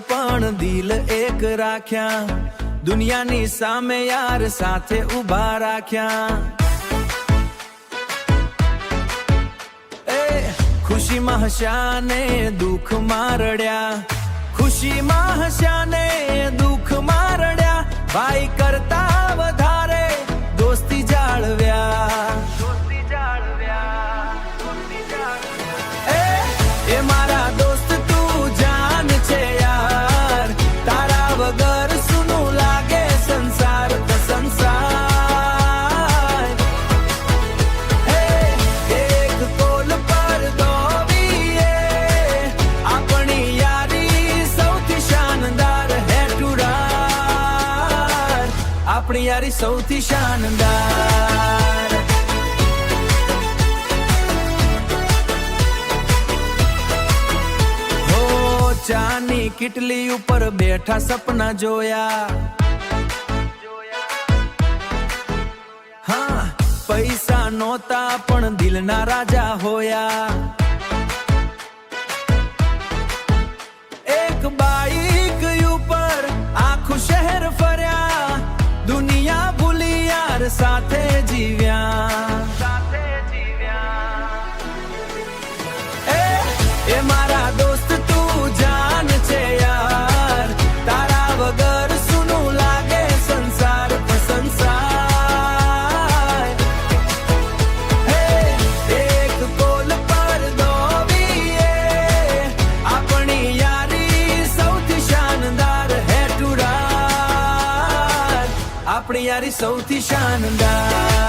પણ દિલ એક રાખ્યા, દુનિયાની સામે યાર સાથે ઊભા રાખ્યા। ખુશીમાં હસ્યા ને દુઃખમાં રડ્યા, ખુશીમાં હસ્યા ને દુઃખમાં રડ્યા, ભાઈ કરતા વધારે દોસ્તી જાળવ્યા। એ મારા દોસ્ત તું જાન છે યાર, તારા વગર સુનું લાગે સંસાર તો સંસાર। એક કોલ પર દોવીએ, આપણી યારી સૌથી શાનદાર હે ટુરાર, આપણી યારી સૌથી શાનદાર। ચાની કિટલી ઉપર બેઠા સપના જોયા, હા પૈસા નહોતા પણ દિલના રાજા હોયા। એક બાઈક ઉપર આખું શહેર ફર્યા, દુનિયા ભૂલી યાર સાથે જીવ્યા। એ મારા દોસ્ત તું જાન છે યાર, તારા વગર સુનું લાગે સંસાર તો સંસાર। એક કોલ પર દોવીએ, આપણી યારી સૌથી શાનદાર હે ટુરાર, આપણી યારી સૌથી શાનદાર।